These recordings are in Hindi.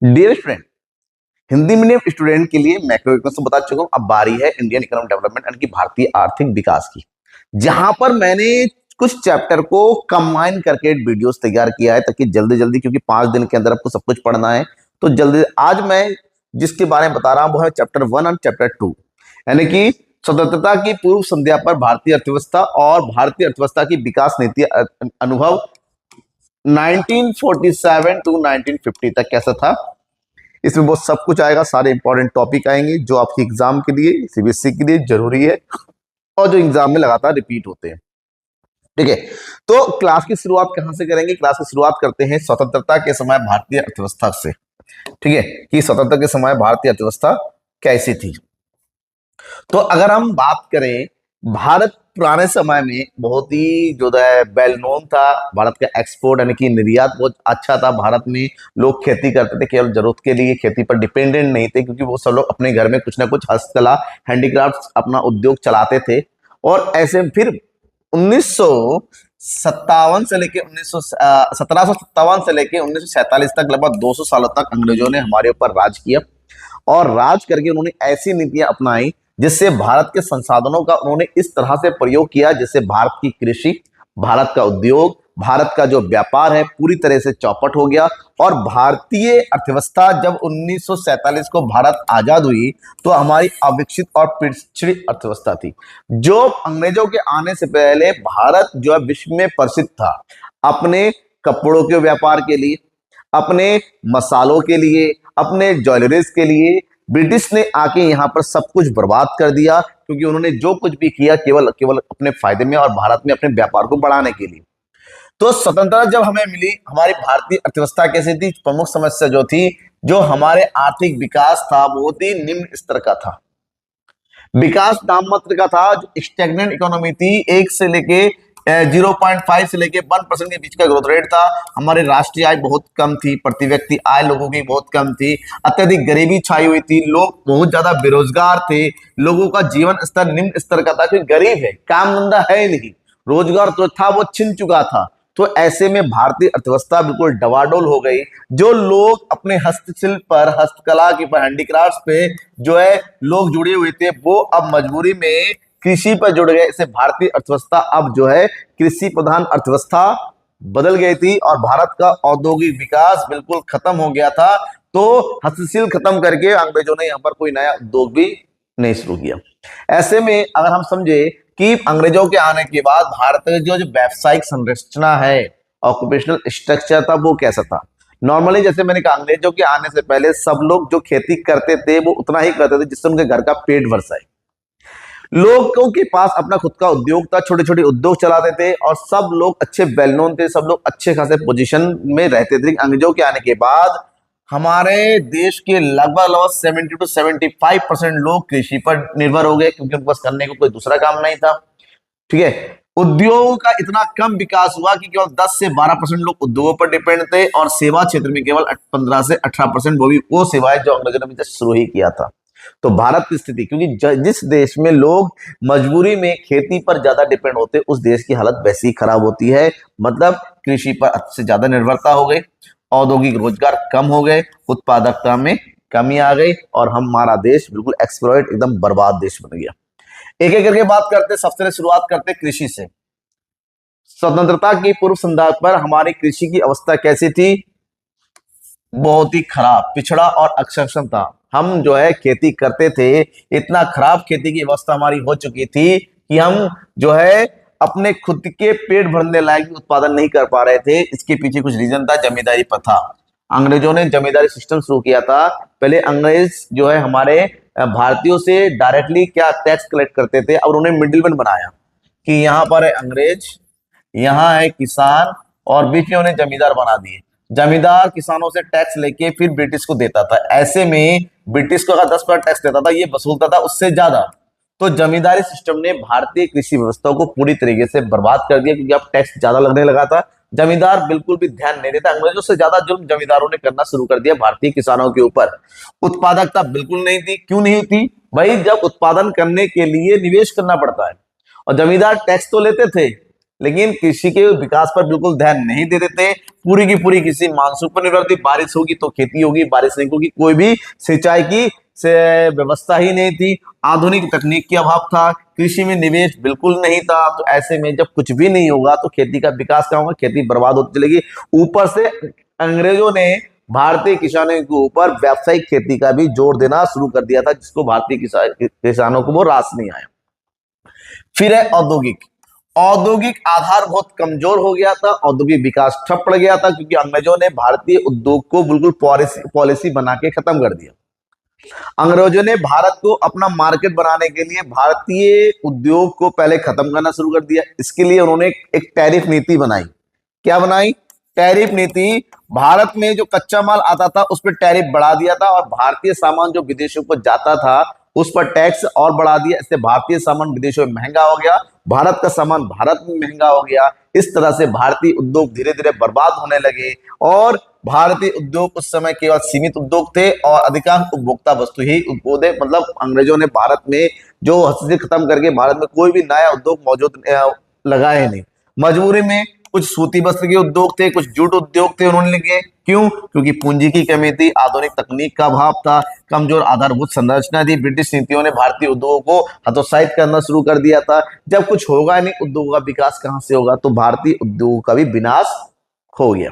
Dear friend, Hindi medium student के लिए मैक्रो इकोनॉमिक्स बता चुका हूं। अब बारी है इंडियन इकोनॉमिक डेवलपमेंट यानी कि भारतीय आर्थिक विकास की, जहां पर मैंने कुछ चैप्टर को कंबाइन करके वीडियोस तैयार किया है ताकि जल्दी जल्दी, क्योंकि 5 दिन के अंदर आपको सब कुछ पढ़ना है, तो जल्दी आज मैं जिसके बारे में बता रहा हूं वो है चैप्टर 1 और चैप्टर 2, यानी कि स्वतंत्रता की पूर्व संध्या पर भारतीय अर्थव्यवस्था और भारतीय अर्थव्यवस्था की विकास नीति अनुभव 1947 टू 1950 तक कैसा था। इसमें बहुत सब कुछ आएगा, सारे इंपॉर्टेंट टॉपिक आएंगे जो आपके एग्जाम के लिए, सीबीएसई के लिए जरूरी है और जो एग्जाम में लगातार रिपीट होते हैं। ठीक है, तो क्लास की शुरुआत कहां से करेंगे? क्लास की शुरुआत करते हैं स्वतंत्रता के समय भारतीय अर्थव्यवस्था से। ठीक है, कि स्वतंत्रता के समय भारतीय अर्थव्यवस्था कैसी थी। तो अगर हम बात करें, भारत पुराने समय में बहुत ही जो है वेल नोन था। भारत का एक्सपोर्ट यानी कि निर्यात बहुत अच्छा था। भारत में लोग खेती करते थे, केवल जरूरत के लिए, खेती पर डिपेंडेंट नहीं थे, क्योंकि वो सब लोग अपने घर में कुछ ना कुछ हस्तकला, हैंडीक्राफ्ट अपना उद्योग चलाते थे। और ऐसे फिर 1957 से लेके 1757 से लेके 1947 तक, लगभग 200 सालों तक अंग्रेजों ने हमारे ऊपर राज किया। और राज करके उन्होंने ऐसी नीतियां अपनाई जिससे भारत के संसाधनों का उन्होंने इस तरह से प्रयोग किया जिससे भारत की कृषि, भारत का उद्योग, भारत का जो व्यापार है पूरी तरह से चौपट हो गया। और भारतीय अर्थव्यवस्था जब 1947 को भारत आजाद हुई तो हमारी अविकसित और पिछड़ी अर्थव्यवस्था थी। जो अंग्रेजों के आने से पहले भारत जो है विश्व में प्रसिद्ध था अपने कपड़ों के व्यापार के लिए, अपने मसालों के लिए, अपने ज्वेलरीज के लिए। ब्रिटिश ने आके यहाँ पर सब कुछ बर्बाद कर दिया, क्योंकि उन्होंने जो कुछ भी किया केवल केवल अपने फायदे में और भारत में अपने व्यापार को बढ़ाने के लिए। तो स्वतंत्रता जब हमें मिली, हमारी भारतीय अर्थव्यवस्था कैसी थी? प्रमुख समस्या जो थी, जो हमारे आर्थिक विकास था बहुत ही निम्न स्तर का था। विकास नाम मात्र का था, जो स्टैग्नेंट इकोनॉमी थी। 1 से लेके 0.5 से लेके 1% के बीच का ग्रोथ रेट था। हमारे राष्ट्रीय आय बहुत कम थी, प्रति व्यक्ति आय लोगों की बहुत कम थी। अत्यधिक गरीबी छाई हुई थी, लोग बहुत ज्यादा बेरोजगार थे, लोगों का जीवन स्तर निम्न स्तर का था, क्योंकि गरीब है, काम धंधा है नहीं, रोजगार तो था वो छिन चुका था। तो ऐसे में भारतीय अर्थव्यवस्था बिल्कुल डवाडोल हो गई। जो लोग अपने हस्तशिल्प पर, हस्तकला के पर, हैंडीक्राफ्ट पे जो है लोग जुड़े हुए थे, वो अब मजबूरी में कृषि पर जुड़ गए। इसे भारतीय अर्थव्यवस्था अब जो है कृषि प्रधान अर्थव्यवस्था बदल गई थी और भारत का औद्योगिक विकास बिल्कुल खत्म हो गया था। तो हस्तशिल्प खत्म करके अंग्रेजों ने यहाँ पर कोई नया उद्योग भी नहीं शुरू किया। ऐसे में अगर हम समझे कि अंग्रेजों के आने के बाद भारत का जो व्यावसायिक संरचना है, ऑक्यूपेशनल स्ट्रक्चर था, वो कैसा था? नॉर्मली जैसे मैंने कहा, अंग्रेजों के आने से पहले सब लोग जो खेती करते थे वो उतना ही करते थे जिससे उनके घर का पेट भर जाए। लोगों के पास अपना खुद का उद्योग था, छोटे छोटे उद्योग चलाते थे और सब लोग अच्छे वेल नोन थे, सब लोग अच्छे खासे पोजीशन में रहते थे। अंग्रेजों के आने के बाद हमारे देश के लगभग 70 to 75% लोग कृषि पर निर्भर हो गए, क्योंकि उनके पास करने को कोई दूसरा काम नहीं था। ठीक है, उद्योगों का इतना कम विकास हुआ कि केवल 10 से 12% लोग उद्योगों पर डिपेंड थे और सेवा क्षेत्र में केवल 15 से 18%, वो भी वो सेवाएं जो अंग्रेजों ने शुरू ही किया था। तो भारत की स्थिति, क्योंकि जिस देश में लोग मजबूरी में खेती पर ज्यादा डिपेंड होते, उस देश की हालत वैसी ही खराब होती है। मतलब कृषि पर से ज्यादा निर्भरता हो गई, औद्योगिक रोजगार कम हो गए, उत्पादकता में कमी आ गई और हमारा देश बिल्कुल एक्सप्लॉइट, एकदम बर्बाद देश बन गया। एक एक करके बात करते, सबसे पहले शुरुआत करते कृषि से। स्वतंत्रता की पूर्व संध्या पर हमारी कृषि की अवस्था कैसी थी? बहुत ही खराब, पिछड़ा और अक्षम था। हम जो है खेती करते थे, इतना खराब खेती की अवस्था हमारी हो चुकी थी कि हम जो है अपने खुद के पेट भरने लायक उत्पादन नहीं कर पा रहे थे। इसके पीछे कुछ रीजन था, जमींदारी प्रथा। अंग्रेजों ने जमींदारी सिस्टम शुरू किया था। पहले अंग्रेज जो है हमारे भारतीयों से डायरेक्टली क्या टैक्स कलेक्ट करते थे, और उन्होंने मिडिलमैन बनाया कि यहाँ पर है अंग्रेज, यहाँ है किसान, और बीच में उन्हें जमींदार बना दिए। जमींदार किसानों से टैक्स लेके फिर ब्रिटिश को देता था। ऐसे में ब्रिटिश को अगर 10% टैक्स देता था, ये वसूलता था उससे ज्यादा। तो जमींदारी सिस्टम ने भारतीय कृषि व्यवस्था को पूरी तरीके से बर्बाद कर दिया, क्योंकि अब टैक्स ज्यादा लगने लगा था। जमींदार बिल्कुल भी ध्यान नहीं देता। अंग्रेजों से ज्यादा जुल्म जमींदारों ने करना शुरू कर दिया भारतीय किसानों के ऊपर। उत्पादकता बिल्कुल नहीं थी। क्यों नहीं थी भाई? जब उत्पादन करने के लिए निवेश करना पड़ता है और जमींदार टैक्स तो लेते थे, लेकिन कृषि के विकास पर बिल्कुल ध्यान नहीं देते थे। पूरी की पूरी कृषि मानसून पर निर्भर थी, बारिश होगी तो खेती होगी, बारिश नहीं होगी कोई भी सिंचाई की से व्यवस्था ही नहीं थी। आधुनिक तकनीक के अभाव था, कृषि में निवेश बिल्कुल नहीं था। तो ऐसे में जब कुछ भी नहीं होगा तो खेती का विकास क्या होगा, खेती बर्बाद होती चलेगी। ऊपर से अंग्रेजों ने भारतीय किसानों के ऊपर व्यावसायिक खेती का भी जोर देना शुरू कर दिया था, जिसको भारतीय किसानों को वो रास नहीं आया। फिर है औद्योगिक। औद्योगिक आधार बहुत कमजोर हो गया था, औद्योगिक विकास ठप पड़ गया था, क्योंकि अंग्रेजों ने भारतीय उद्योग को बिल्कुल पॉलिसी बना के खत्म कर दिया। अंग्रेजों ने भारत को अपना मार्केट बनाने के लिए भारतीय उद्योग को पहले खत्म करना शुरू कर दिया। इसके लिए उन्होंने एक टैरिफ नीति बनाई। क्या बनाई? टैरिफ नीति। भारत में जो कच्चा माल आता था उस पर टैरिफ बढ़ा दिया था, और भारतीय सामान जो विदेशों को जाता था उस पर टैक्स और बढ़ा दिया। इससे भारतीय सामान विदेशों में महंगा हो गया, भारत का सामान भारत में महंगा हो गया। इस तरह से भारतीय उद्योग धीरे धीरे बर्बाद होने लगे, और भारतीय उद्योग उस समय केवल सीमित उद्योग थे और अधिकांश उपभोक्ता वस्तु ही उत्पादे। मतलब अंग्रेजों ने भारत में जो हस्तशिल्प खत्म करके भारत में कोई भी नया उद्योग मौजूद लगाए नहीं। मजबूरी में कुछ सूती वस्त्र के उद्योग थे, कुछ जूट उद्योग थे, उन्होंने लिए। क्यों? क्योंकि पूंजी की कमी थी, आधुनिक तकनीक का अभाव था, कमजोर आधारभूत संरचना थी। ब्रिटिश नीतियों ने भारतीय उद्योगों को हतोत्साहित करना शुरू कर दिया था। जब कुछ होगा नहीं, उद्योगों का विकास कहां से होगा? तो भारतीय उद्योगों का भी विनाश हो गया।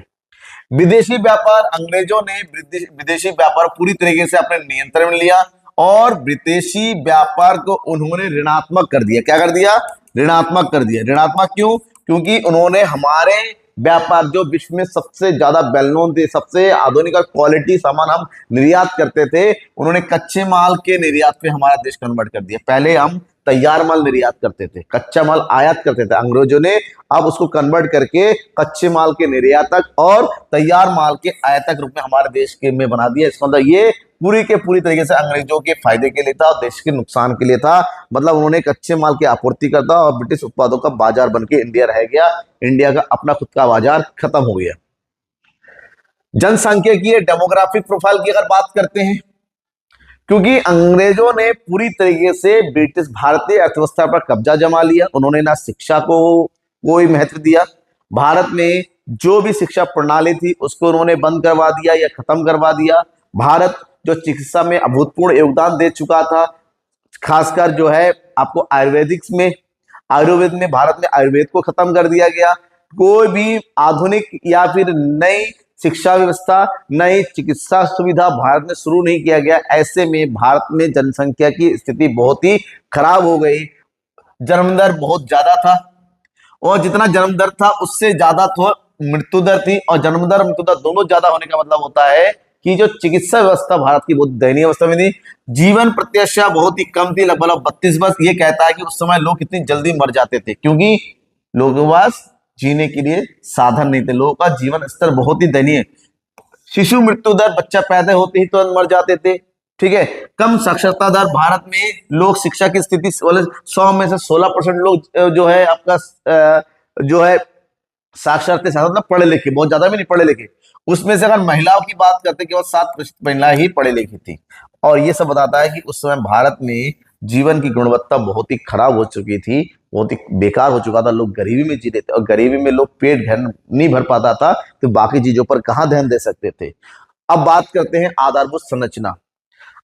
विदेशी व्यापार। अंग्रेजों ने विदेशी व्यापार पूरी तरीके से अपने नियंत्रण में लिया, और विदेशी व्यापार को उन्होंने ऋणात्मक कर दिया। क्या कर दिया? ऋणात्मक कर दिया। ऋणात्मक क्यों? क्योंकि उन्होंने हमारे व्यापार जो विश्व में सबसे ज्यादा वेल नोन थे, सबसे आधुनिक और क्वालिटी सामान हम निर्यात करते थे, उन्होंने कच्चे माल के निर्यात पे हमारा देश कन्वर्ट कर दिया। पहले हम तैयार माल निर्यात करते थे, कच्चा माल आयात करते थे, अंग्रेजों ने अब उसको कन्वर्ट करके कच्चे माल के निर्यातक और तैयार माल के आयातक रूप में हमारे देश के में बना दिया। इसका मतलब ये पूरी के पूरी तरीके से अंग्रेजों के फायदे के लिए था और देश के नुकसान के लिए था। मतलब उन्होंने कच्चे माल की आपूर्ति करता और ब्रिटिश उत्पादों का बाजार बन के इंडिया रह गया। इंडिया का अपना खुद का बाजार खत्म हो गया। जनसांख्यिकीय डेमोग्राफिक प्रोफाइल की अगर बात करते हैं, क्योंकि अंग्रेजों ने पूरी तरीके से ब्रिटिश भारतीय अर्थव्यवस्था पर कब्जा जमा लिया। उन्होंने ना शिक्षा को कोई महत्व दिया, भारत में जो भी शिक्षा प्रणाली थी उसको उन्होंने बंद करवा दिया या खत्म करवा दिया। भारत जो चिकित्सा में अभूतपूर्व योगदान दे चुका था, खासकर जो है आपको आयुर्वेदिक्स में, आयुर्वेद में भारत में आयुर्वेद को खत्म कर दिया गया। कोई भी आधुनिक या फिर नई शिक्षा व्यवस्था, नई चिकित्सा सुविधा भारत में शुरू नहीं किया गया। ऐसे में भारत में जनसंख्या की स्थिति बहुत ही खराब हो गई। जन्म दर बहुत ज्यादा था, और जितना जन्म दर था उससे ज्यादा तो मृत्यु दर थी, और जन्म दर मृत्यु दर दोनों ज्यादा होने का मतलब होता है कि जो चिकित्सा व्यवस्था भारत की बहुत दयनीय अवस्था में थी। जीवन प्रत्याशा बहुत ही कम थी, लगभग 32 वर्ष। ये कहता है कि उस समय लोग कितनी जल्दी मर जाते थे, क्योंकि लोगों के पास जीने के लिए साधन नहीं थे, लोगों का जीवन स्तर बहुत ही दयनीय। शिशु मृत्यु दर, बच्चा पैदा होते ही तुरंत मर जाते थे। ठीक है। कम साक्षरता दर, भारत में लोग शिक्षा की स्थिति 100 में से 16% लोग जो है आपका जो है साक्षर थे, मतलब पढ़े लिखे, बहुत ज्यादा भी नहीं पढ़े लिखे। उसमें से अगर महिलाओं की बात करते केवल 7% महिलाएं ही पढ़े लिखी थी। और ये सब बताता है कि उस समय भारत में जीवन की गुणवत्ता बहुत ही खराब हो चुकी थी, बहुत ही बेकार हो चुका था। लोग गरीबी में जी रहे थे, और गरीबी में लोग पेट भर नहीं भर पाता था तो बाकी चीजों पर कहां ध्यान दे सकते थे। अब बात करते हैं आधारभूत संरचना।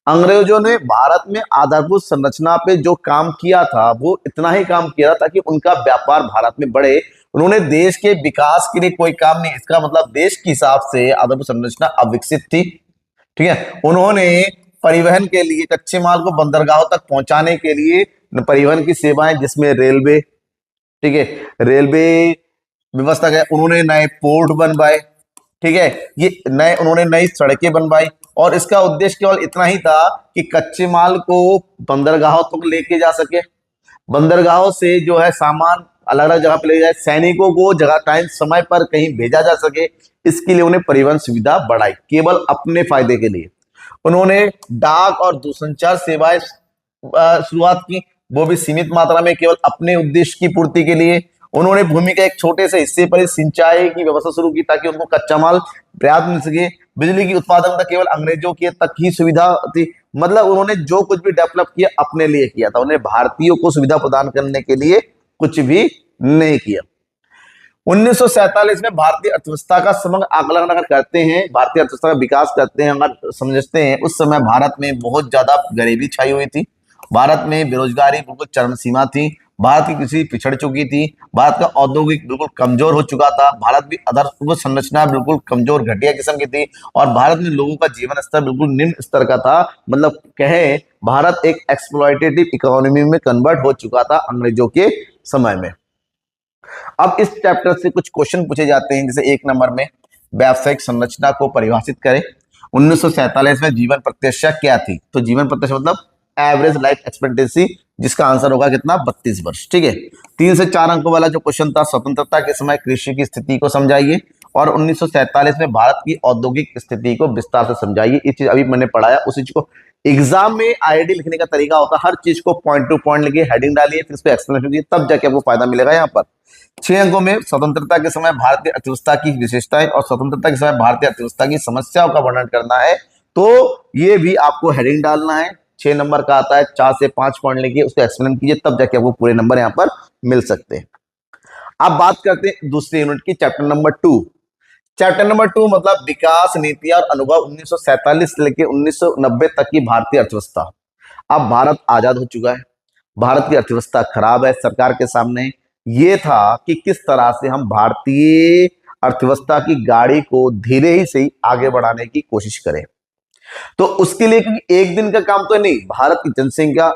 अंग्रेजों ने भारत में आधारभूत संरचना पे जो काम किया था वो इतना ही काम किया था ताकि उनका व्यापार भारत में बढ़े। उन्होंने देश के विकास के लिए कोई काम नहीं, इसका मतलब देश के हिसाब से आधारभूत संरचना अविकसित थी। ठीक है। उन्होंने परिवहन के लिए कच्चे माल को बंदरगाहों तक पहुंचाने के लिए परिवहन की सेवाएं, जिसमें रेलवे, ठीक है, रेलवे व्यवस्था का, उन्होंने नए पोर्ट बनवाए। ठीक है। ये नए उन्होंने नई सड़कें बनवाई, और इसका उद्देश्य केवल इतना ही था कि कच्चे माल को बंदरगाहों तक लेके जा सके, बंदरगाहों से जो है सामान अलग अलग जगह पे ले जाए, सैनिकों को जगह टाइम समय पर कहीं भेजा जा सके। इसके लिए उन्हें परिवहन सुविधा बढ़ाई, केवल अपने फायदे के लिए। उन्होंने डाक और दूरसंचार सेवाएं शुरुआत की, वो भी सीमित मात्रा में, केवल अपने उद्देश्य की पूर्ति के लिए। उन्होंने भूमि के एक छोटे से हिस्से पर सिंचाई की व्यवस्था शुरू की ताकि उनको कच्चा माल पर्याप्त मिल सके। बिजली की उत्पादन तक केवल अंग्रेजों के तक ही सुविधा थी। मतलब उन्होंने जो कुछ भी डेवलप किया अपने लिए किया था, उन्हेंने भारतीयों को सुविधा प्रदान करने के लिए कुछ भी नहीं किया। 1947 में भारतीय अर्थव्यवस्था का समग्र आकलन अगर करते हैं, भारतीय अर्थव्यवस्था का विकास करते हैं, अगर समझते हैं, उस समय भारत में बहुत ज्यादा गरीबी छाई हुई थी, भारत में बेरोजगारी बिल्कुल चरम सीमा थी, भारत की कृषि पिछड़ चुकी थी, भारत का औद्योगिक बिल्कुल कमजोर हो चुका था, भारत की आधारभूत संरचना बिल्कुल कमजोर घटिया किस्म की थी, और भारत में लोगों का जीवन स्तर बिल्कुल निम्न स्तर का था। मतलब कहे भारत एक एक्सप्लॉयटेटिव इकोनॉमी में कन्वर्ट हो चुका था अंग्रेजों के समय में। अब इस चैप्टर से कुछ क्वेश्चन पूछे जाते हैं, जैसे 1 नंबर में व्यावसायिक संरचना को परिभाषित करें। 1947 में जीवन प्रत्याशा क्या थी? तो जीवन प्रत्याशा मतलब एवरेज लाइफ एक्सपेक्टेंसी, जिसका आंसर होगा कितना? 32 वर्ष। ठीक है। 3 से 4 अंकों वाला जो क्वेश्चन था, स्वतंत्रता के समय कृषि की स्थिति को समझाइए और 1947 में भारत की औद्योगिक स्थिति को विस्तार से समझाइए। ये चीज अभी मैंने पढ़ाया, उसी चीज को एग्जाम में आईआईटी लिखने का तरीका होता है, हर चीज को पॉइंट टू पॉइंट लिखिए, हेडिंग डालिए, फिर उसको एक्सप्लेनेशन दीजिए, तब जाके आपको फायदा मिलेगा। यहाँ पर 6 अंकों में स्वतंत्रता के समय भारतीय अर्थव्यवस्था की विशेषताएं और स्वतंत्रता के समय भारतीय अर्थव्यवस्था की समस्याओं का वर्णन करना है, तो ये भी आपको हेडिंग डालना है। 6 नंबर का आता है, 4 से 5 पॉइंट लिखिए, उसको एक्सप्लेन कीजिए, तब जाके आपको पूरे नंबर यहाँ पर मिल सकते हैं। अब बात करते हैं दूसरे यूनिट की, चैप्टर नंबर 2। चैप्टर नंबर 2 मतलब विकास नीति और अनुभव 1947 से लेकर 1990 तक की भारतीय अर्थव्यवस्था। अब भारत आजाद हो चुका है, भारत की अर्थव्यवस्था खराब है, सरकार के सामने ये था कि किस तरह से हम भारतीय अर्थव्यवस्था की गाड़ी को धीरे ही से आगे बढ़ाने की कोशिश करें। तो उसके लिए, क्योंकि एक दिन का काम तो नहीं, भारत की जनसंख्या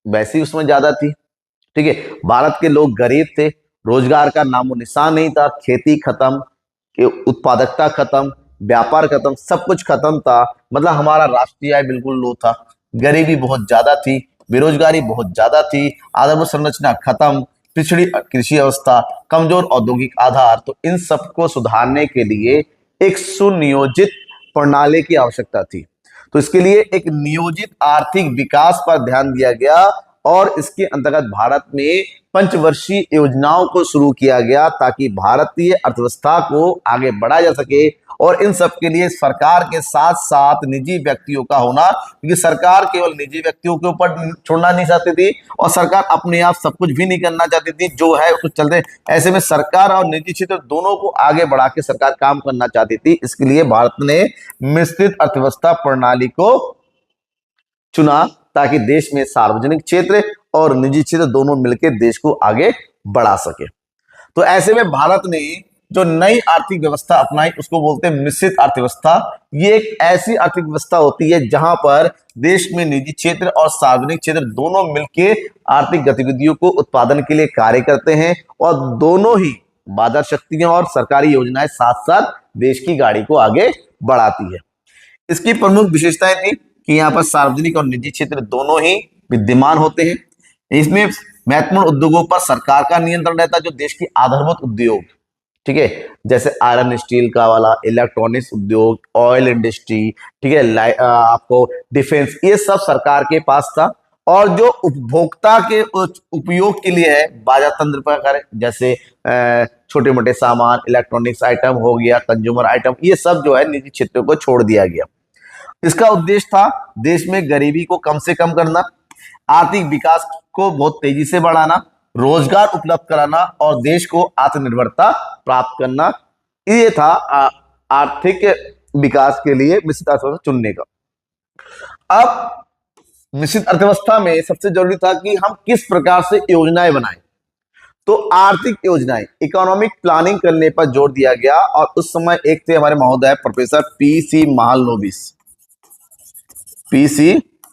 वैसे ही उसमें ज्यादा थी, ठीक है, भारत के लोग गरीब थे, रोजगार का नामो निशान नहीं था, खेती खत्म, उत्पादकता खत्म, व्यापार खत्म, सब कुछ खत्म था। मतलब हमारा राष्ट्रीय आय बिल्कुल लो था, गरीबी बहुत ज्यादा थी, बेरोजगारी बहुत ज्यादा थी, आधारभूत संरचना खत्म, पिछड़ी कृषि अवस्था, कमजोर औद्योगिक आधार। तो इन सबको सुधारने के लिए एक सुनियोजित प्रणाली की आवश्यकता थी। तो इसके लिए एक नियोजित आर्थिक विकास पर ध्यान दिया गया और इसके अंतर्गत भारत में पंचवर्षीय योजनाओं को शुरू किया गया ताकि भारतीय अर्थव्यवस्था को आगे बढ़ाया जा सके। और इन सब के लिए सरकार के साथ साथ निजी व्यक्तियों का होना, क्योंकि सरकार केवल निजी व्यक्तियों के ऊपर छोड़ना नहीं चाहती थी और सरकार अपने आप सब कुछ भी नहीं करना चाहती थी, जो है कुछ चलते। ऐसे में सरकार और निजी क्षेत्र दोनों को आगे बढ़ा के सरकार काम करना चाहती थी। इसके लिए भारत ने मिश्रित अर्थव्यवस्था प्रणाली को चुना ताकि देश में सार्वजनिक क्षेत्र और निजी क्षेत्र दोनों मिलकर देश को आगे बढ़ा सके। तो ऐसे में भारत ने जो नई आर्थिक व्यवस्था अपनाई उसको बोलते हैं मिश्रित अर्थव्यवस्था। ये एक ऐसी आर्थिक व्यवस्था होती है जहां पर देश में निजी क्षेत्र और सार्वजनिक क्षेत्र दोनों मिलकर आर्थिक गतिविधियों को उत्पादन के लिए कार्य करते हैं और दोनों ही बाजार शक्तियां और सरकारी योजनाएं साथ साथ देश की गाड़ी को आगे बढ़ाती है। इसकी प्रमुख विशेषताएं थी कि यहाँ पर सार्वजनिक और निजी क्षेत्र दोनों ही विद्यमान होते हैं। इसमें महत्वपूर्ण उद्योगों पर सरकार का नियंत्रण रहता है, जो देश की आधारभूत उद्योग, ठीक है, जैसे आयरन स्टील का वाला, इलेक्ट्रॉनिक्स उद्योग, ऑयल इंडस्ट्री, ठीक है, आपको डिफेंस, ये सब सरकार के पास था। और जो उपभोक्ता के उपयोग के लिए है बाजार तंत्र पर, जैसे छोटे मोटे सामान, इलेक्ट्रॉनिक्स आइटम हो गया, कंज्यूमर आइटम, ये सब जो है निजी क्षेत्रों को छोड़ दिया गया। इसका उद्देश्य था देश में गरीबी को कम से कम करना, आर्थिक विकास को बहुत तेजी से बढ़ाना, रोजगार उपलब्ध कराना और देश को आत्मनिर्भरता प्राप्त करना। ये था आर्थिक विकास के लिए मिश्रित अर्थव्यवस्था चुनने का। अब मिश्रित अर्थव्यवस्था में सबसे जरूरी था कि हम किस प्रकार से योजनाएं बनाएं। तो आर्थिक योजनाएं, इकोनॉमिक प्लानिंग करने पर जोर दिया गया और उस समय एक थे हमारे महोदय प्रोफेसर पीसी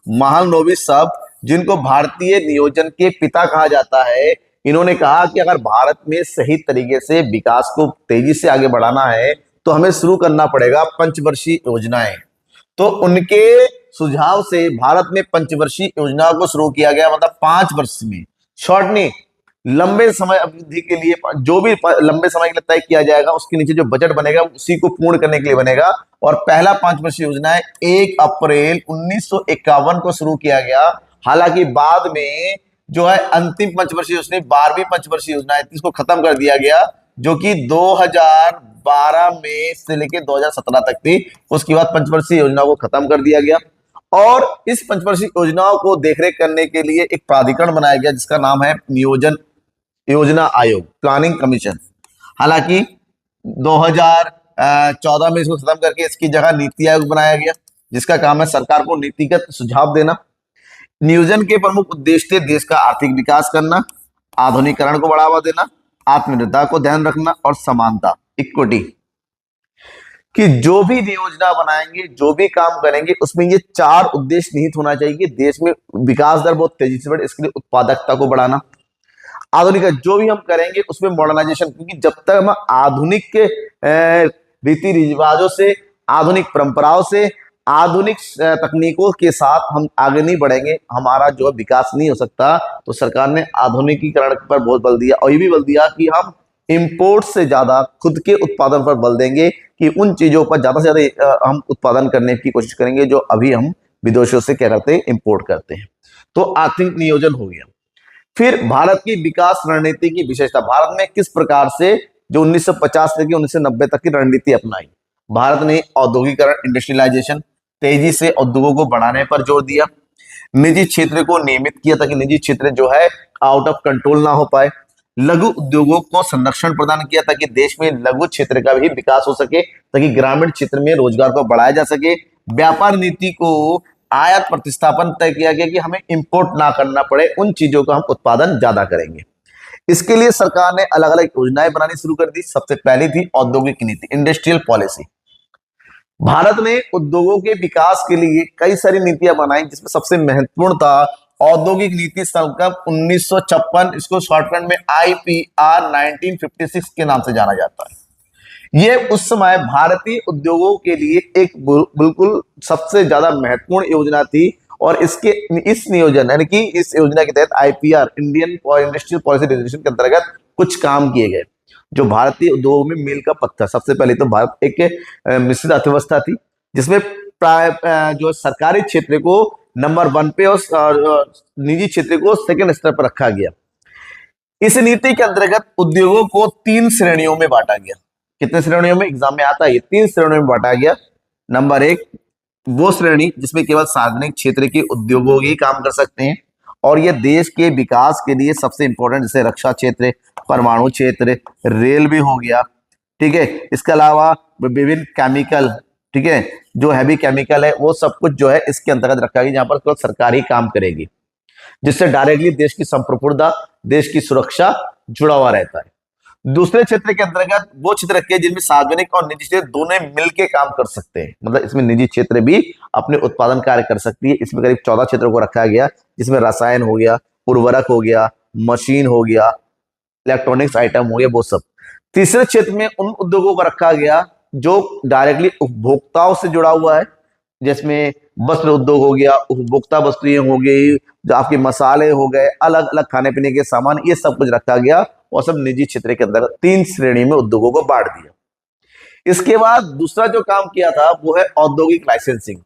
महालनोबिस साहब, जिनको भारतीय नियोजन के पिता कहा जाता है। इन्होंने कहा कि अगर भारत में सही तरीके से विकास को तेजी से आगे बढ़ाना है तो हमें शुरू करना पड़ेगा पंचवर्षीय योजनाएं। तो उनके सुझाव से भारत में पंचवर्षीय योजनाओं को शुरू किया गया, मतलब 5 वर्ष में, शॉर्ट नहीं, लंबे समय अवधि के लिए, जो भी लंबे समय के लिए तय किया जाएगा उसके नीचे जो बजट बनेगा उसी को पूर्ण करने के लिए बनेगा। और पहला 5 वर्षीय योजना है 1 अप्रैल 1951 को शुरू किया गया। हालांकि बाद में जो है अंतिम पंचवर्षीय योजना, 12वीं पंचवर्षीय योजना है, इसको खत्म कर दिया गया, जो कि 2012 में से लेकर 2017 तक थी। उसके बाद पंचवर्षीय योजना को खत्म कर दिया गया और इस पंचवर्षीय योजनाओं को देखरेख करने के लिए एक प्राधिकरण बनाया गया जिसका नाम है नियोजन योजना आयोग, प्लानिंग कमीशन। हालांकि 2014 में इसको खत्म करके इसकी जगह नीति आयोग बनाया गया, जिसका काम है सरकार को नीतिगत सुझाव देना। नियोजन के प्रमुख उद्देश्य थे देश का आर्थिक विकास करना, आधुनिकीकरण को बढ़ावा देना, आत्मनिर्भरता को ध्यान रखना और समानता, इक्विटी। कि जो भी योजना बनाएंगे, जो भी काम करेंगे, उसमें ये चार उद्देश्य निहित होना चाहिए। देश में विकास दर बहुत तेजी से बढ़े, इसके लिए उत्पादकता को बढ़ाना, आधुनिक जो भी हम करेंगे उसमें मॉडर्नाइजेशन, क्योंकि जब तक हम आधुनिक के रीति रिवाजों से, आधुनिक परंपराओं से, आधुनिक तकनीकों के साथ हम आगे नहीं बढ़ेंगे, हमारा जो विकास नहीं हो सकता। तो सरकार ने आधुनिकीकरण पर बहुत बल दिया, और ये भी बल दिया कि हम इंपोर्ट से ज्यादा खुद के उत्पादन पर बल देंगे, कि उन चीजों पर ज्यादा से ज्यादा हम उत्पादन करने की कोशिश करेंगे जो अभी हम विदेशों से क्या करते हैं, इंपोर्ट करते हैं। तो आर्थिक नियोजन हो गया। फिर भारत की विकास रणनीति की विशेषता, भारत में किस प्रकार से जो 1950 से 1990 तक की रणनीति अपनाई। भारत ने औद्योगिकरण, इंडस्ट्रियलाइजेशन, तेजी से उद्योगों को बढ़ाने पर जोर दिया, निजी क्षेत्र को नियमित किया ताकि निजी क्षेत्र जो है आउट ऑफ कंट्रोल ना हो पाए, लघु उद्योगों को संरक्षण प्रदान किया ताकि देश में लघु क्षेत्र का भी विकास हो सके, ताकि ग्रामीण क्षेत्र में रोजगार को बढ़ाया जा सके। व्यापार नीति को आयात प्रतिस्थापन तय किया गया कि हमें इंपोर्ट ना करना पड़े, उन चीजों का हम उत्पादन ज्यादा करेंगे। इसके लिए सरकार ने अलग अलग योजनाएं बनानी शुरू कर दी। सबसे पहली थी औद्योगिक नीति, इंडस्ट्रियल पॉलिसी। भारत ने उद्योगों के विकास के लिए कई सारी नीतियां बनाई, जिसमें सबसे महत्वपूर्ण था औद्योगिक नीति संकल्प 1956, इसको शॉर्टकट में IPR 1956 के नाम से जाना जाता है। यह उस समय भारतीय उद्योगों के लिए एक बिल्कुल सबसे ज्यादा महत्वपूर्ण योजना थी, और इस नियोजन यानी कि इस योजना के तहत IPR, Indian industrial policy resolution के अंतर्गत कुछ काम किए गए जो भारतीय उद्योगों में मील का पत्थर। सबसे पहले तो भारत एक मिश्रित अर्थव्यवस्था थी, जिसमें प्राय जो सरकारी क्षेत्र को नंबर 1 पे और निजी क्षेत्र को सेकंड स्तर पर रखा गया। इस नीति के अंतर्गत उद्योगों को 3 श्रेणियों में बांटा गया। कितने श्रेणियों में एग्जाम में आता है, ये 3 श्रेणियों में बांटा गया। नंबर 1 वो श्रेणी जिसमें केवल सार्वजनिक क्षेत्र के उद्योगों ही काम कर सकते हैं, और ये देश के विकास के लिए सबसे इंपॉर्टेंट, जैसे रक्षा क्षेत्र, परमाणु क्षेत्र, रेलवे हो गया, ठीक है। इसके अलावा विभिन्न केमिकल, ठीक है, जो हैवी केमिकल है वो सब कुछ जो है इसके अंतर्गत रखा गया, जहां पर केवल सरकार ही काम करेगी, जिससे डायरेक्टली देश की संप्रभुता, देश की सुरक्षा जुड़ा हुआ रहता है। दूसरे क्षेत्र के अंतर्गत वो क्षेत्र रखे हैं जिनमें सार्वजनिक और निजी क्षेत्र दोनों मिलकर काम कर सकते हैं, मतलब इसमें निजी क्षेत्र भी अपने उत्पादन कार्य कर सकती है। इसमें करीब 14 क्षेत्रों को रखा गया, जिसमें रसायन हो गया, उर्वरक हो गया, मशीन हो गया, इलेक्ट्रॉनिक्स आइटम हो गया, वो सब। तीसरे क्षेत्र में उन उद्योगों को रखा गया जो डायरेक्टली उपभोक्ताओं से जुड़ा हुआ है, जिसमें वस्त्र उद्योग हो गया, उपभोक्ता वस्तुएं हो गई, जो आपके मसाले हो गए, अलग अलग खाने पीने के सामान, ये सब कुछ रखा गया, और सब निजी क्षेत्र के अंदर 3 श्रेणी में उद्योगों को बांट दिया। इसके बाद दूसरा जो काम किया था वो है औद्योगिक लाइसेंसिंग।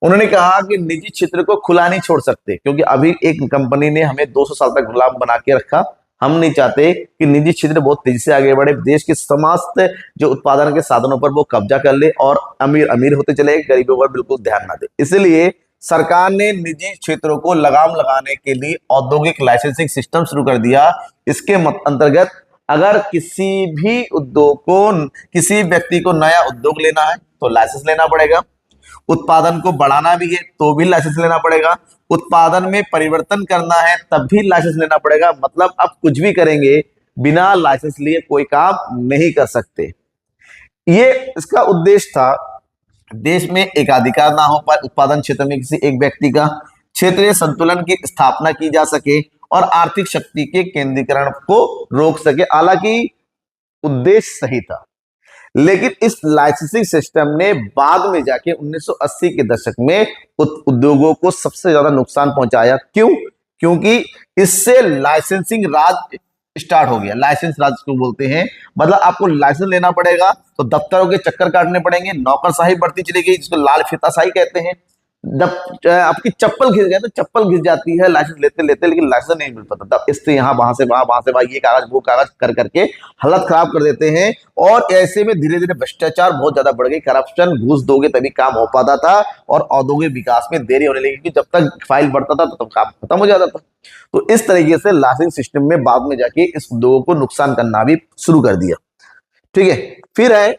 उन्होंने कहा कि निजी क्षेत्र को खुला नहीं छोड़ सकते, क्योंकि अभी एक कंपनी ने हमें 200 साल तक गुलाम बना के रखा। हम नहीं चाहते कि निजी क्षेत्र बहुत तेजी से आगे बढ़े, देश के समस्त जो उत्पादन के साधनों पर वो कब्जा कर ले, और अमीर अमीर होते चले, गरीबों पर बिल्कुल ध्यान ना दे। इसलिए सरकार ने निजी क्षेत्रों को लगाम लगाने के लिए औद्योगिक लाइसेंसिंग सिस्टम शुरू कर दिया। इसके अंतर्गत अगर किसी भी उद्योग को, किसी व्यक्ति को नया उद्योग लेना है तो लाइसेंस लेना पड़ेगा, उत्पादन को बढ़ाना भी है तो भी लाइसेंस लेना पड़ेगा, उत्पादन में परिवर्तन करना है तब भी लाइसेंस लेना पड़ेगा। मतलब अब कुछ भी करेंगे बिना लाइसेंस लिए कोई काम नहीं कर सकते। ये इसका उद्देश्य था, देश में एकाधिकार ना हो पाए उत्पादन क्षेत्र में किसी एक व्यक्ति का, क्षेत्रीय संतुलन की स्थापना की जा सके, और आर्थिक शक्ति के केंद्रीकरण को रोक सके। हालांकि उद्देश्य सही था, लेकिन इस लाइसेंसिंग सिस्टम ने बाद में जाके 1980 के दशक में उद्योगों को सबसे ज्यादा नुकसान पहुंचाया। क्यों? क्योंकि इससे लाइसेंसिंग राज स्टार्ट हो गया। लाइसेंस राज को बोलते हैं, मतलब आपको लाइसेंस लेना पड़ेगा, तो दफ्तरों के चक्कर काटने पड़ेंगे, नौकरशाही बढ़ती चली गई, जिसको लाल फीताशाही कहते हैं। जब आपकी चप्पल घिस जाए तो चप्पल घिस जाती है लाइसेंस लेते लेते, लेकिन लाइसेंस नहीं मिल पाता। तब इससे यहाँ वहां से वहां, वहां से वहां, ये कागज वो कागज कर करके हालत खराब कर देते हैं, और ऐसे में धीरे धीरे भ्रष्टाचार बहुत ज्यादा बढ़ गई। करप्शन, घूस दोगे तभी काम हो पाता था, और औद्योगिक विकास में देरी होने लगी, क्योंकि जब तक फाइल बढ़ता था तब काम खत्म हो जाता था। तो इस तरीके से लाइसेंसिंग सिस्टम में बाद में जाके इस उद्योगों को नुकसान करना भी शुरू कर दिया। ठीक है। फिर है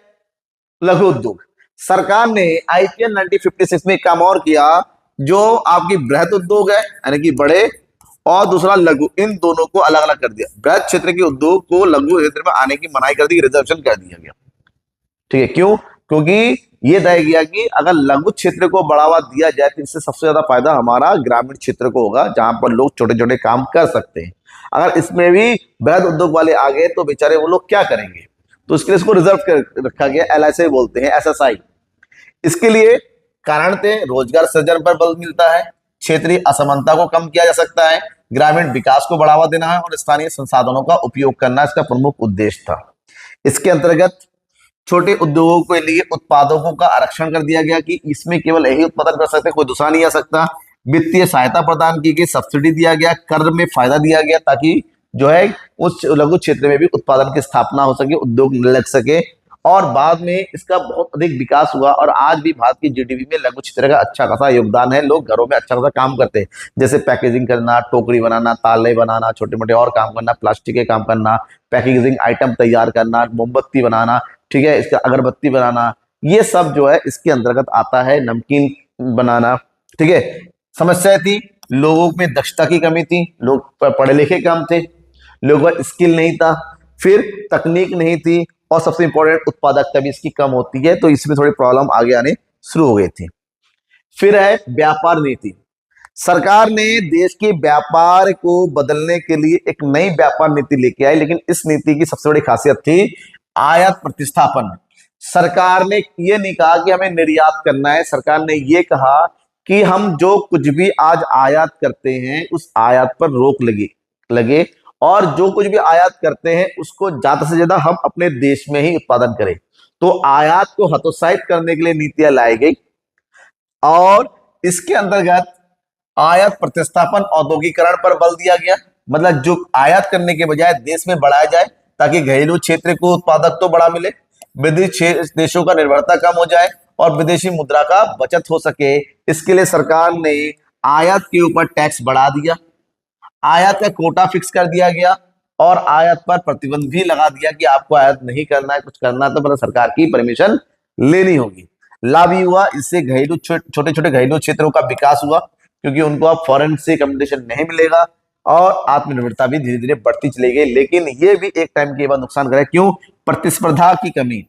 लघु उद्योग। सरकार ने आईपीएल 1956 में काम और किया, जो आपकी बृहद उद्योग है यानी कि बड़े, और दूसरा लघु, इन दोनों को अलग अलग कर दिया। बृहद क्षेत्र के उद्योग को लघु क्षेत्र में आने की मनाही कर दी, रिजर्वेशन कर दिया गया। ठीक है, क्यों? क्योंकि ये तय किया कि अगर लघु क्षेत्र को बढ़ावा दिया जाए तो इससे सबसे ज्यादा फायदा हमारा ग्रामीण क्षेत्र को होगा, जहां पर लोग छोटे छोटे काम कर सकते हैं। अगर इसमें भी बृहद उद्योग वाले आ गए तो बेचारे वो लोग क्या करेंगे? तो इसके लिए इसको रिजर्व कर रखा गया, एलआईसी बोलते हैं, एसएसआई। इसके लिए कारण थे, रोजगार सृजन पर बल मिलता है, क्षेत्रीय असमानता को कम किया जा सकता है, ग्रामीण विकास को बढ़ावा देना है और स्थानीय संसाधनों का उपयोग करना इसका प्रमुख उद्देश्य था। इसके अंतर्गत छोटे उद्योगों के लिए उत्पादकों का आरक्षण कर दिया गया कि इसमें केवल यही उत्पादन कर सकते, कोई दूसरा नहीं आ सकता। वित्तीय सहायता प्रदान की गई, सब्सिडी दिया गया, कर में फायदा दिया गया, ताकि जो है उस लघु क्षेत्र में भी उत्पादन की स्थापना हो सके, उद्योग लग सके। और बाद में इसका बहुत अधिक विकास हुआ और आज भी भारत की जीडीपी में लघु क्षेत्र का अच्छा खासा योगदान है। लोग घरों में अच्छा खासा काम करते हैं, जैसे पैकेजिंग करना, टोकरी बनाना, ताले बनाना, छोटे मोटे और काम करना, प्लास्टिक के काम करना, पैकेजिंग आइटम तैयार करना, मोमबत्ती बनाना, ठीक है, इसका अगरबत्ती बनाना, ये सब जो है इसके अंतर्गत आता है। नमकीन बनाना, ठीक है। समस्याएं थी, लोगों में दक्षता की कमी थी, लोग पढ़े लिखे कम थे, लोगों का स्किल नहीं था, फिर तकनीक नहीं थी, और सबसे इंपॉर्टेंट उत्पादकता भी इसकी कम होती है, तो इसमें थोड़ी प्रॉब्लम आगे आने शुरू हो गई थी। फिर है व्यापार नीति। सरकार ने देश के व्यापार को बदलने के लिए एक नई व्यापार नीति लेके आई, लेकिन इस नीति की सबसे बड़ी खासियत थी आयात प्रतिस्थापन। सरकार ने ये नहीं कहा कि हमें निर्यात करना है, सरकार ने ये कहा कि हम जो कुछ भी आज आयात करते हैं उस आयात पर रोक लगे और जो कुछ भी आयात करते हैं उसको ज्यादा से ज्यादा हम अपने देश में ही उत्पादन करें। तो आयात को हतोत्साहित करने के लिए नीतियां लाई गई और इसके अंतर्गत आयात प्रतिस्थापन, औद्योगिकरण पर बल दिया गया। मतलब जो आयात करने के बजाय देश में बढ़ाया जाए, ताकि घरेलू क्षेत्र को उत्पादक तो बड़ा मिले, विदेशी देशों का निर्भरता कम हो जाए और विदेशी मुद्रा का बचत हो सके। इसके लिए सरकार ने आयात के ऊपर टैक्स बढ़ा दिया, आयात का कोटा फिक्स कर दिया गया और आयात पर प्रतिबंध भी लगा दिया कि आपको आयात नहीं करना है, कुछ करना है तो मतलब सरकार की परमिशन लेनी होगी। लाभ ही हुआ, इससे घरेलू छोटे छोटे घरेलू क्षेत्रों का विकास हुआ, क्योंकि उनको अब फॉरेन से कंपटीशन नहीं मिलेगा और आत्मनिर्भरता भी धीरे धीरे बढ़ती चली गई। लेकिन ये भी एक टाइम के बाद नुकसान करे, क्यों? प्रतिस्पर्धा की कमी।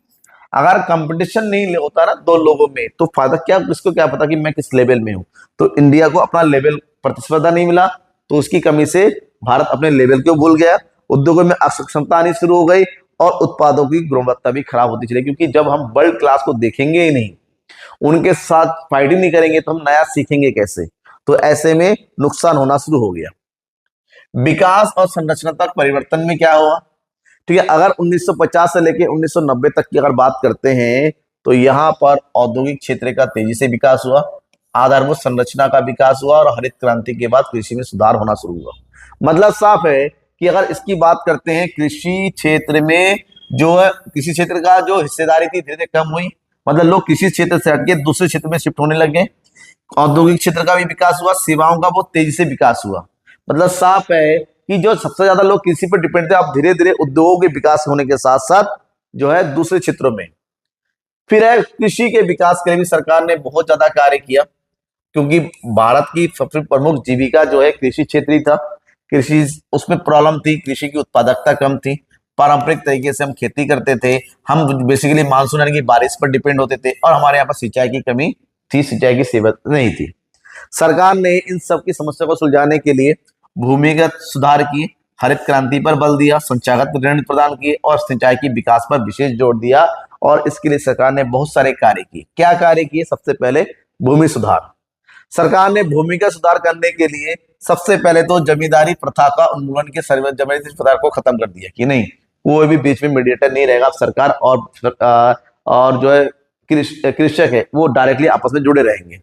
अगर कंपटीशन नहीं होता ना दो लोगों में तो फायदा क्या, किसको क्या पता कि मैं किस लेवल में हूं। तो इंडिया को अपना लेवल प्रतिस्पर्धा नहीं मिला, तो उसकी कमी से भारत अपने लेवल को भूल गया, उद्योगों में अक्षमता आनी शुरू हो गई और उत्पादों की गुणवत्ता भी खराब होती चली। क्योंकि जब हम वर्ल्ड क्लास को देखेंगे ही नहीं, उनके साथ फाइट ही नहीं करेंगे, तो हम नया सीखेंगे कैसे? तो ऐसे में नुकसान होना शुरू हो गया। विकास और संरचनात्मक परिवर्तन में क्या हुआ? ठीक है, अगर 1950 से लेकर 1990 तक की अगर बात करते हैं तो यहाँ पर औद्योगिक क्षेत्र का तेजी से विकास हुआ, आधारभूत संरचना का विकास हुआ और हरित क्रांति के बाद कृषि में सुधार होना शुरू हुआ। मतलब साफ है कि अगर इसकी बात करते हैं, कृषि क्षेत्र में जो है, कृषि क्षेत्र का जो हिस्सेदारी थी धीरे धीरे कम हुई। मतलब लोग कृषि क्षेत्र से हटके दूसरे क्षेत्र में शिफ्ट होने लग गए। औद्योगिक क्षेत्र का भी विकास हुआ, सेवाओं का बहुत तेजी से विकास हुआ। मतलब साफ है कि जो सबसे ज्यादा लोग कृषि पर डिपेंड थे, अब धीरे धीरे उद्योगों के विकास होने के साथ साथ जो है दूसरे क्षेत्रों में। फिर है कृषि के विकास के लिए भी सरकार ने बहुत ज्यादा कार्य किया, क्योंकि भारत की सबसे प्रमुख जीविका जो है कृषि क्षेत्र ही था। कृषि, उसमें प्रॉब्लम थी, कृषि की उत्पादकता कम थी, पारंपरिक तरीके से हम खेती करते थे, हम बेसिकली मानसून यानी कि बारिश पर डिपेंड होते थे और हमारे यहाँ पर सिंचाई की कमी थी, सिंचाई की सेवा नहीं थी। सरकार ने इन सब की समस्या को सुलझाने के लिए भूमिगत सुधार किए, हरित क्रांति पर बल दिया, संचागत ऋण प्रदान किए और सिंचाई की विकास पर विशेष जोर दिया। और इसके लिए सरकार ने बहुत सारे कार्य किए। क्या कार्य किए? सबसे पहले भूमि सुधार। सरकार ने भूमिगत सुधार करने के लिए सबसे पहले तो जमींदारी प्रथा का उन्मूलन के, जमींदारी प्रथा को खत्म कर दिया कि नहीं, कोई भी बीच में मीडिएटर नहीं रहेगा, सरकार और जो है कृषक है वो डायरेक्टली आपस में जुड़े रहेंगे।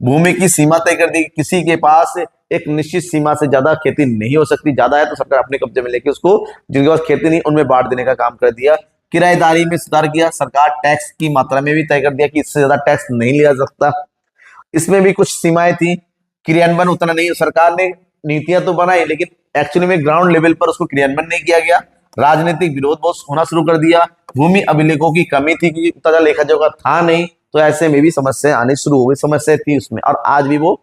भूमि की सीमा तय कर दी, किसी के पास एक निश्चित सीमा से ज्यादा खेती नहीं हो सकती, ज्यादा है तो सरकार अपने कब्जे में लेके उसको, जिनके पास खेती नहीं उनमें बांट देने का काम कर दिया। किराएदारी में सुधार किया, सरकार टैक्स की मात्रा में भी तय कर दिया कि इससे ज्यादा टैक्स नहीं लिया जा सकता। इसमें भी कुछ सीमाएं थी, क्रियान्वयन उतना नहीं, सरकार ने नीतियां तो बनाई लेकिन एक्चुअली में ग्राउंड लेवल पर उसको क्रियान्वयन नहीं किया गया। राजनीतिक विरोध बहुत होना शुरू कर दिया, भूमि अभिलेखों की कमी थी क्योंकि उतना ज्यादा लेखा जोखा था नहीं, तो ऐसे में भी समस्या आनी शुरू हो गई, समस्या थी उसमें, और आज भी वो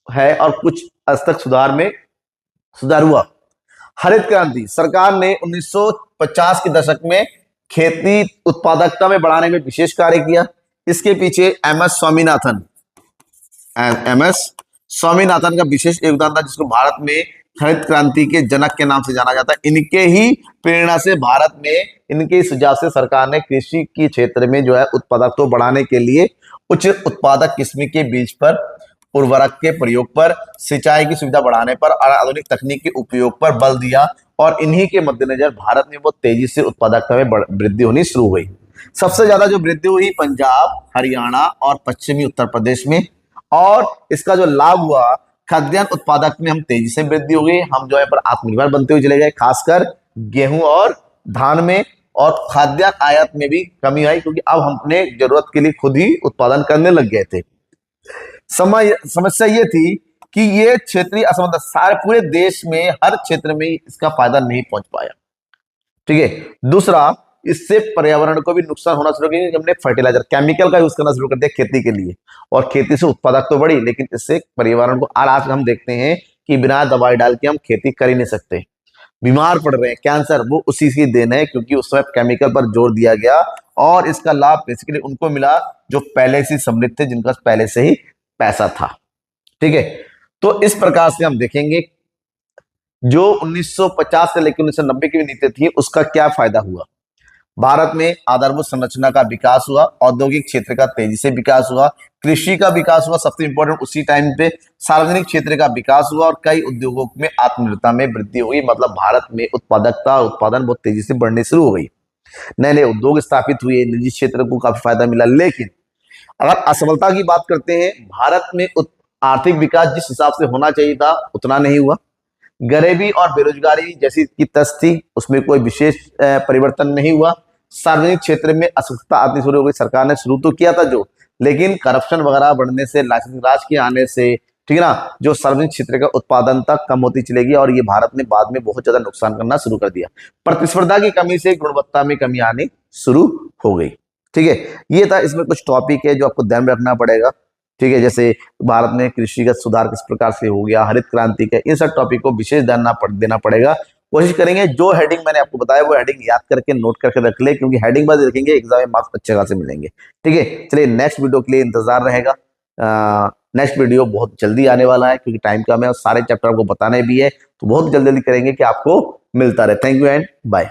है और कुछ हद तक सुधार हुआ। हरित क्रांति, सरकार ने 1950 के दशक में खेती उत्पादकता में बढ़ाने में विशेष कार्य किया। इसके पीछे एम एस स्वामीनाथन का विशेष योगदान था, जिसको भारत में हरित क्रांति के जनक के नाम से जाना जाता है। इनके ही प्रेरणा से भारत में, इनके सुझाव से सरकार ने कृषि के क्षेत्र में जो है उत्पादकता बढ़ाने के लिए उच्च उत्पादक किस्म के बीज पर, उर्वरक के प्रयोग पर, सिंचाई की सुविधा बढ़ाने पर और आधुनिक तकनीक के उपयोग पर बल दिया, और इन्हीं के मद्देनजर भारत में बहुत तेजी से उत्पादकता में वृद्धि होनी शुरू हुई। सबसे ज्यादा जो वृद्धि हुई पंजाब, हरियाणा और पश्चिमी उत्तर प्रदेश में, और इसका जो लाभ हुआ खाद्यान्न उत्पादक में हम तेजी से वृद्धि हो गई, हम जो है पर आत्मनिर्भर बनते हुए चले गए, खासकर गेहूं और धान में, और खाद्यान्न आयात में भी कमी आई क्योंकि अब हम अपने जरूरत के लिए खुद ही उत्पादन करने लग गए थे। समस्या ये थी कि ये क्षेत्रीय असमानता सारे पूरे देश में हर क्षेत्र में इसका फायदा नहीं पहुंच पाया। ठीक है, दूसरा, इससे पर्यावरण को भी नुकसान होना शुरू किया, हमने फर्टिलाइजर केमिकल का यूज करना शुरू कर दिया खेती के लिए, और खेती से उत्पादक तो बढ़ी लेकिन इससे पर्यावरण को, आज हम देखते हैं कि बिना दवाई डाल के हम खेती कर ही नहीं सकते, बीमार पड़ रहे हैं, कैंसर वो उसी की देन है क्योंकि उस समय केमिकल पर जोर दिया गया, और इसका लाभ बेसिकली उनको मिला जो पहले से समृद्ध थे, जिनका पहले से ही पैसा था। ठीक है, तो इस प्रकार से हम देखेंगे जो 1950 से लेकर 1990 की नीति थी उसका क्या फायदा हुआ। भारत में आधारभूत संरचना का विकास हुआ, औद्योगिक क्षेत्र का तेजी से विकास हुआ, कृषि का विकास हुआ, सबसे इंपॉर्टेंट उसी टाइम पे सार्वजनिक क्षेत्र का विकास हुआ, और कई उद्योगों में आत्मनिर्भरता में वृद्धि हुई। मतलब भारत में उत्पादन बहुत तेजी से बढ़ने शुरू हो गई, नए नए उद्योग स्थापित हुए, निजी क्षेत्र को काफी फायदा मिला। लेकिन अगर असफलता की बात करते हैं, भारत में आर्थिक विकास जिस हिसाब से होना चाहिए था उतना नहीं हुआ, गरीबी और बेरोजगारी जैसी की तस थी उसमें कोई विशेष परिवर्तन नहीं हुआ, सार्वजनिक क्षेत्र में असुविधा आती शुरू हो गई, सरकार ने शुरू तो किया था जो, लेकिन करप्शन वगैरह बढ़ने से, लाइसेंस राज के आने से, ठीक है ना, जो सार्वजनिक क्षेत्र का उत्पादन तक कम होती चलेगी, और ये भारत ने बाद में बहुत ज्यादा नुकसान करना शुरू कर दिया। प्रतिस्पर्धा की कमी से गुणवत्ता में कमी आनी शुरू हो गई। ठीक है, ये था, इसमें कुछ टॉपिक है जो आपको ध्यान में रखना पड़ेगा। ठीक है, जैसे भारत में कृषिगत सुधार किस प्रकार से हो गया, हरित क्रांति का, इन सब टॉपिक को विशेष ध्यान देना पड़ेगा। कोशिश करेंगे जो हेडिंग मैंने आपको बताया वो हेडिंग याद करके नोट करके रख ले, क्योंकि हेडिंग बाद देखेंगे एग्जाम में मार्क्स अच्छे खासे मिलेंगे। ठीक है, चलिए नेक्स्ट वीडियो के लिए इंतजार रहेगा। नेक्स्ट वीडियो बहुत जल्दी आने वाला है क्योंकि टाइम कम है और सारे चैप्टर आपको बताने भी है, तो बहुत जल्दी करेंगे कि आपको मिलता रहे। Thank you and bye.